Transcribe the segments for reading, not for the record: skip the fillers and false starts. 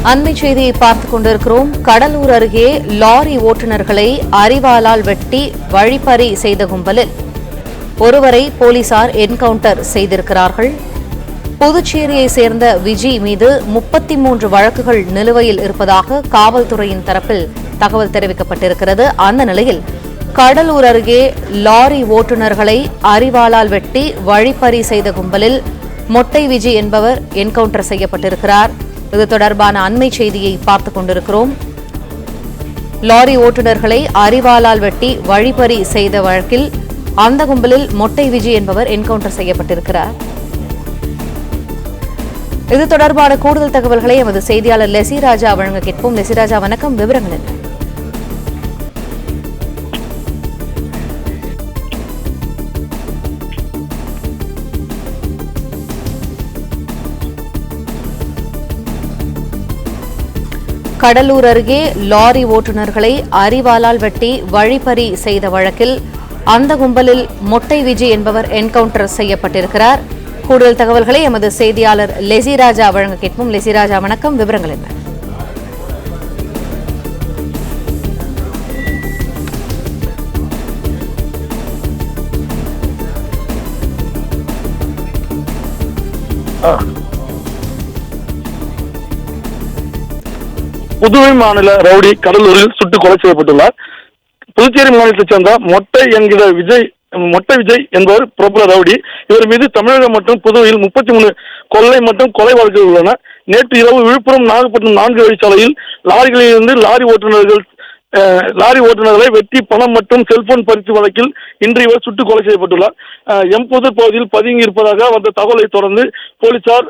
அண்மை செய்தியை பார்த்துக் கொண்டிருக்கிறோம். கடலூர் அருகே லாரி ஓட்டுநர்களை அரிவாளால் வெட்டி வழிப்பறி செய்த கும்பலில் ஒருவரை போலீசார் என்கவுண்டர் செய்திருக்கிறார்கள். புதுச்சேரியை சேர்ந்த விஜி மீது 33 வழக்குகள் நிலுவையில் இருப்பதாக காவல்துறையின் தரப்பில் தகவல் தெரிவிக்கப்பட்டிருக்கிறது. அந்த நிலையில் கடலூர் அருகே லாரி ஓட்டுநர்களை அரிவாளால் வெட்டி வழிப்பறி செய்த கும்பலில் மொட்டை விஜி என்பவர் என்கவுண்டர் செய்யப்பட்டிருக்கிறார். இது தொடர்பான அண்மை செய்தியை பார்த்துக் கொண்டிருக்கிறோம். லாரி ஓட்டுநர்களை அரிவாளால் வெட்டி வழிப்பறி செய்த வழக்கில் அந்த கும்பலில் மொட்டை விஜி என்பவர் என்கவுண்டர் செய்யப்பட்டிருக்கிறார். இது தொடர்பான கூடுதல் தகவல்களை எமது செய்தியாளர் லெசிராஜா வழங்க கேட்போம். லெசிராஜா, வணக்கம். விவரங்கள் என்ன? கடலூர் அருகே லாரி ஓட்டுநர்களை அரிவாளால் வெட்டி வழிப்பறி செய்த வழக்கில் அந்த கும்பலில் மொட்டை விஜி என்பவர் என்கவுண்டர் செய்யப்பட்டிருக்கிறார். கூடுதல் தகவல்களை எமது செய்தியாளர் லெசிராஜா வழங்க கேட்போம். லெசிராஜா, வணக்கம். விவரங்கள் என்ன? புதுவை மாநில ரவுடி கடலூரில் சுட்டுக் கொலை செய்யப்பட்டுள்ளார். புதுச்சேரி மாநிலத்தைச் சேர்ந்த மொட்டை விஜய் என்பவர் பிரபல ரவுடி. இவர் மீது தமிழகம் மற்றும் புதுவையில் 33 கொள்ளை மற்றும் கொலை வழக்குகள் உள்ளன. நேற்று இரவு விழுப்புரம் நாகப்பட்டினம் 4 வழிச்சாலையில் லாரிகளில் இருந்து லாரி ஓட்டுநர்களை வெட்டி பணம் மற்றும் செல்போன் பறித்து வழக்கில் இன்று இவர் சுட்டுக் கொலை செய்யப்பட்டுள்ளார். எம்புதூர் பகுதியில் பதுங்கி இருப்பதாக வந்த தகவலை தொடர்ந்து போலீசார்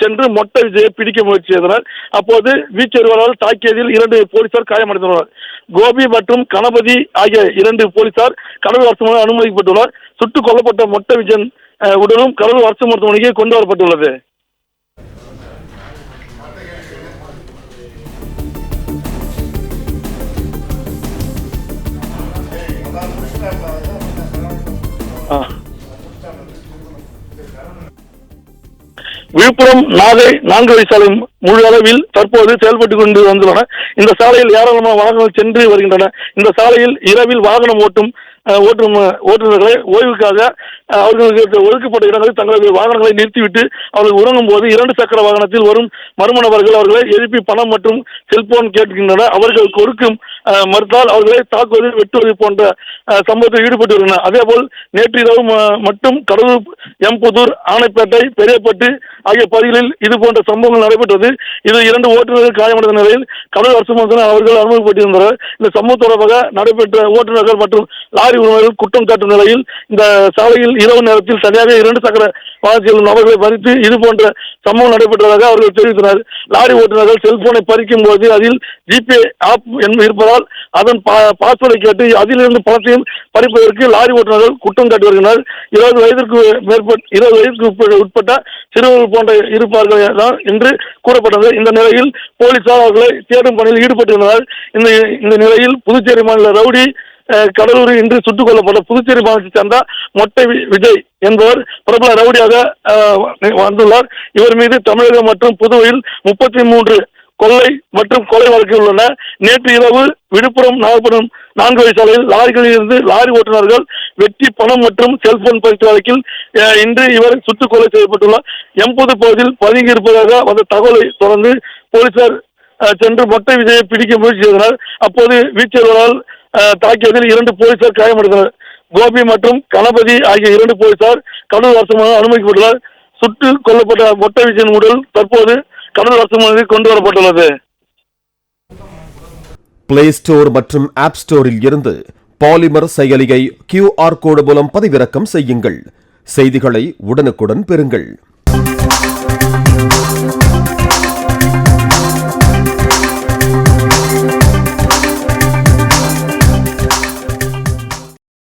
சென்று மொட்டை விஜயை பிடிக்க முயற்சி செய்தனர். அப்போது வீச்சொருவரால் தாக்கியதில் 2 போலீசார் காயமடைந்துள்ளனர். கோபி மற்றும் கணபதி ஆகிய 2 போலீசார் கடலூர் அரசு மருத்துவமனையில் அனுமதிக்கப்பட்டுள்ளனர். சுட்டுக் கொல்லப்பட்ட மொட்டை விஜயன் உடலும் கடலூர் அரசு மருத்துவமனைக்கு கொண்டு வரப்பட்டுள்ளது. விழுப்புரம் நாகை 4 வழிச்சாலை முழு அளவில் தற்போது செயல்பட்டுக் கொண்டு வந்துள்ளன. இந்த சாலையில் ஏராளமான வாகனங்கள் சென்று வருகின்றன. இந்த சாலையில் இரவில் வாகனம் ஓட்டுநர்களை ஓய்வுக்காக அவர்களுக்கு ஒதுக்கப்பட்ட இடங்களில் தங்களது வாகனங்களை நிறுத்திவிட்டு அவர்கள் உறங்கும் போது 2 சக்கர வாகனத்தில் வரும் மர்ம நபர்கள் அவர்களை எழுப்பி பணம் மற்றும் செல்போன் கேட்கின்றனர். அவர்கள் கொடுக்கும் மறுத்தால் அவர்களை தாக்குவது, வெட்டுவது போன்ற சம்பவத்தில் ஈடுபட்டு வருகின்றனர். அதேபோல் நேற்று இரவு மட்டும் கடலூர், எம்புதூர், ஆனைப்பேட்டை, பெரியப்பட்டு ஆகிய பகுதிகளில் இது போன்ற சம்பவங்கள் நடைபெற்றது. இது 2 ஓட்டுநர்கள் காயமடைந்த நிலையில் கடலூர் அரசு மருத்துவமனை அவர்கள் அனுமதிக்கப்பட்டிருந்தனர். இந்த சம்பவம் தொடர்பாக நடைபெற்ற ஓட்டுநர்கள் மற்றும் லாரி உரிமையாளர்கள் குற்றம் சாட்டும் நிலையில் இந்த சாலையில் இரவு நேரத்தில் தனியாக 2 சக்கர வாகனத்தில் நபர்களை பறித்து இது போன்ற சம்பவம் நடைபெற்றதாக அவர்கள் தெரிவித்தனர். லாரி ஓட்டுநர்கள் செல்போனை பறிக்கும் போது அதில் ஜிபே ஆப் இருப்பதால் அதன் பாஸ்வேர்டை கேட்டு அதிலிருந்து பணத்தையும் பறிப்பதற்கு லாரி ஓட்டுநர்கள் குற்றம் சாட்டி வருகின்றனர். 20 வயதுக்கு உட்பட்ட சிறுவர்கள் போன்ற இருப்பார்கள் தான் என்று கூறப்பட்டது. இந்த நிலையில் போலீசார் அவர்களை தேடும் பணியில் ஈடுபட்டிருந்தனர். இந்த நிலையில் புதுச்சேரி மாநில ரவுடி கடலூரில் இன்று சுட்டுக் கொல்லப்பட்ட புதுச்சேரி மாநிலத்தைச் சேர்ந்த மொட்டை விஜய் என்பவர் பிரபல ரவுடியாக வந்துள்ளார். இவர் மீது தமிழகம் மற்றும் புதுவையில் 33 கொள்ளை மற்றும் கொலை வழக்குகள் உள்ளன. நேற்று இரவு விழுப்புரம் நாகப்பட்டினம் 4 வழிச்சாலையில் லாரிகளில் இருந்து லாரி ஓட்டுநர்கள் வெட்டி பணம் மற்றும் செல்போன் பறித்த வழக்கில் இன்று இவர் சுட்டுக் கொலை செய்யப்பட்டுள்ளார். எம்புது பகுதியில் பதுங்கி இருப்பதாக வந்த தகவலை தொடர்ந்து போலீசார் சென்று மொட்டை விஜயை பிடிக்க முயற்சி செய்தனர். அப்போது வீச்சொருவரால் தாக்கியதில் 2 போலீசார் காயமடைந்தனர். கோபி மற்றும் கணபதி ஆகிய 2 போலீசார் கடலூர் அரசு மருத்துவமனையில் அனுமதிக்கப்பட்டுள்ளனர். சுட்டுக் கொல்லப்பட்ட மொட்டை விஜயன் உடல் தற்போது கடலூர் அரசு மருத்துவமனைக்கு கொண்டு வரப்பட்டுள்ளது. பிளே ஸ்டோர் மற்றும் ஆப் ஸ்டோரில் இருந்து பாலிமர் செயலியை QR கோடு மூலம் பதிவிறக்கம் செய்யுங்கள். செய்திகளை உடனுக்குடன் பெறுங்கள்.